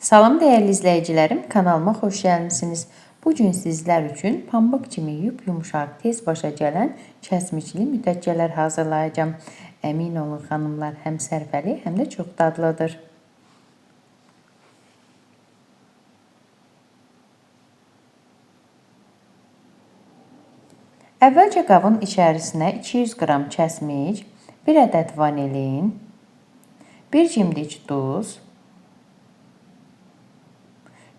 Salam dəyərli izləyicilərim, kanalıma xoş gəlmisiniz. Bu gün sizlər üçün pambıq kimi yumuşaq, tez başa gələn kəsmiçli mütəkkələr hazırlayacağım. Əmin olun xanımlar, həm sərfəli, həm də çox dadlıdır. Əvvəlcə qabın içərisinə 200 qram kəsmic, 1 ədəd vanilin, 1 cimdik duz,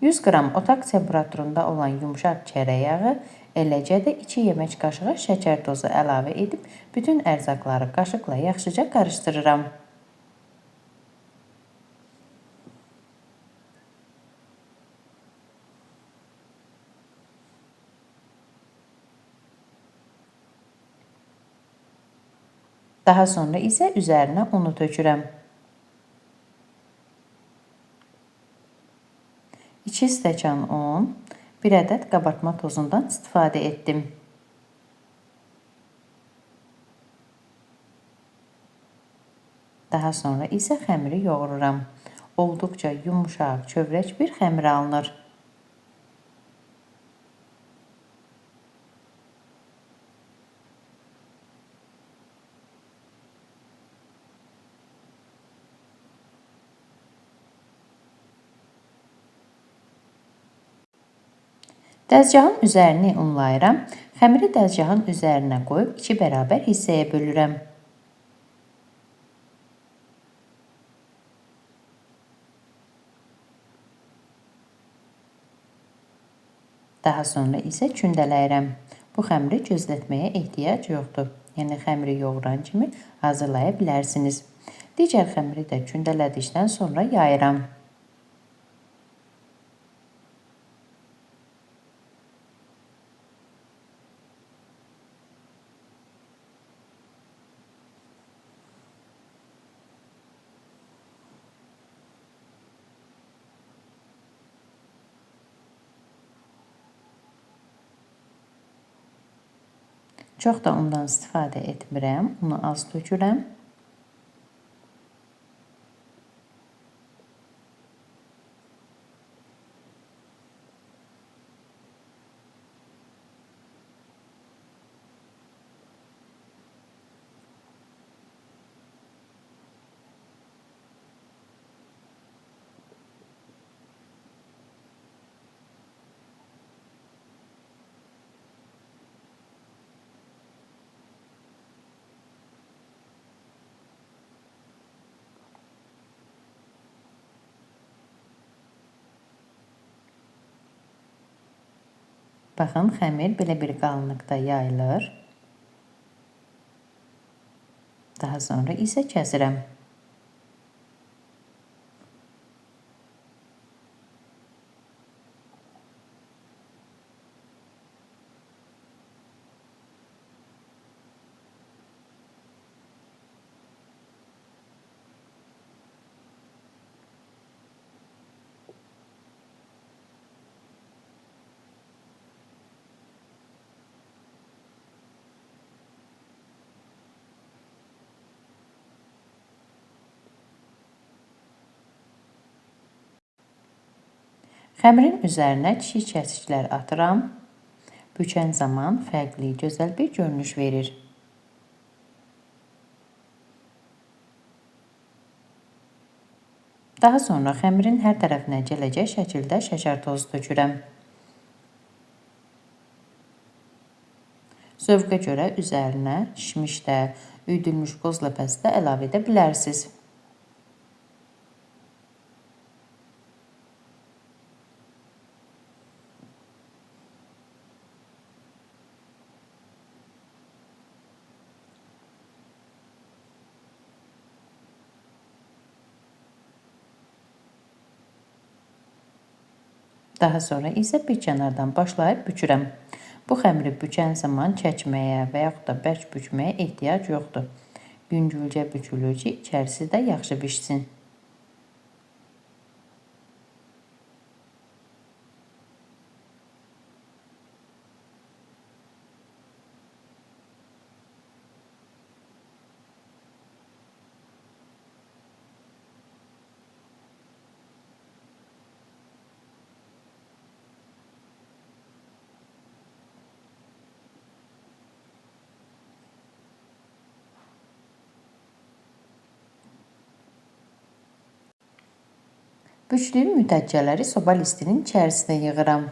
100 qram otaq temperaturunda olan yumuşaq çörək yağı, eləcə də 2 yemək qaşığı şəkər tozu əlavə edib bütün ərzaqları qaşıqla yaxşıca qarışdırıram. Daha sonra isə üzərinə unu tökürəm. 2 stəkan un, 1 ədəd qabartma tozundan istifadə etdim. Daha sonra isə xəmiri yoğururam. Olduqca yumuşaq, kövrək bir xəmir alınır. Dəzgahın üzərini unlayıram. Xəmiri dəzgahın üzərinə qoyub 2 bərabər hissəyə bölürəm. Daha sonra isə kündələyirəm. Bu xəmiri gözlətməyə ehtiyac yoxdur. Yəni xəmiri yoğuran kimi hazırlaya bilərsiniz. Digər xəmiri də kündələdikdən sonra yayıram. Çox da undan istifadə etmirəm. Unu az tökürəm. Baxın, xəmir belə bir qalınlıqda yayılır. Daha sonra isə kəsirəm. Xəmirin üzərinə kiçik kəsiklər atıram. Bükən zaman fərqli, gözəl bir görünüş verir. Daha sonra xəmirin hər tərəfinə gələcək şəkildə şəkər tozu tökürəm. Zövqə görə üzərinə kişmiş də, üyüdülmüş qoz ləpəsi də əlavə edə bilərsiniz. Daha sonra isə bir kənardan başlayıb bükürəm. Bu xəmiri bükən zaman çəkməyə və yaxud da bərk bükməyə ehtiyac yoxdur. Yüngülcə bükülür ki, içərisi də yaxşı bişsin. Bükdüyüm müddətçələri soba listinin içərisinə yığıram.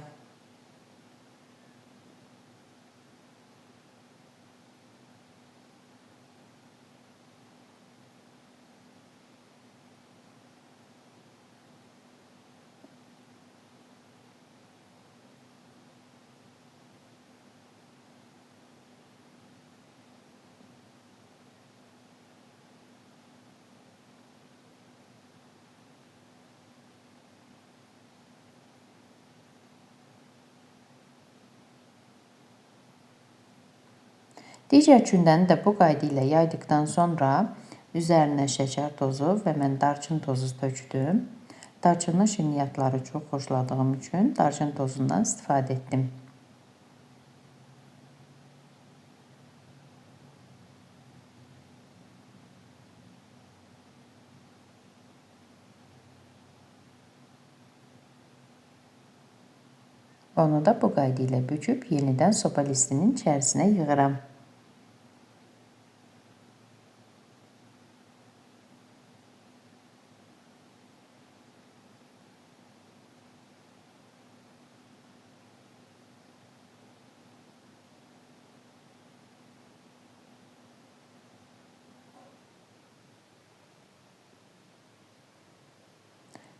Digər kündəni də bu qayda ilə yaydıqdan sonra üzərinə şəkər tozu və mən darçın tozu tökdüm. Darçınlı şirniyyatları çox xoşladığım üçün darçın tozundan istifadə etdim. Onu da bu qayda ilə büküb yenidən soba listinin içərisinə yığıram.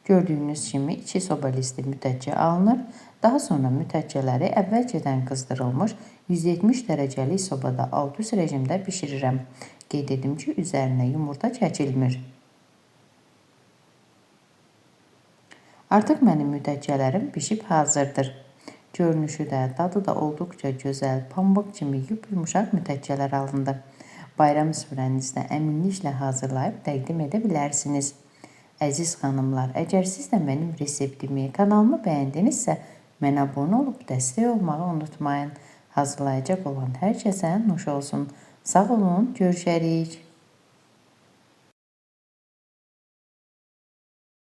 Gördüyünüz kimi 2 soba listi müddətçə alınır. Daha sonra müddətçələri əvvəlcədən qızdırılmış 170 dərəcəlik sobada alt-üst rejimdə bişirirəm. Qeyd edim ki, üzərinə yumurta çəkilmir. Artıq mənim müddətçələrim bişib hazırdır. Görünüşü də, dadı da olduqca gözəl, pambıq kimi yumuşaq müddətçələr alındı. Bayram süfrənizdə əminliklə hazırlayıb təqdim edə bilərsiniz. Əziz xanımlar, əgər siz də mənim reseptimi, kanalımı bəyəndinizsə, mənə abunə olub dəstək olmağı unutmayın. Hazırlayacaq olan hər kəsə nuş olsun. Sağ olun, görüşərik.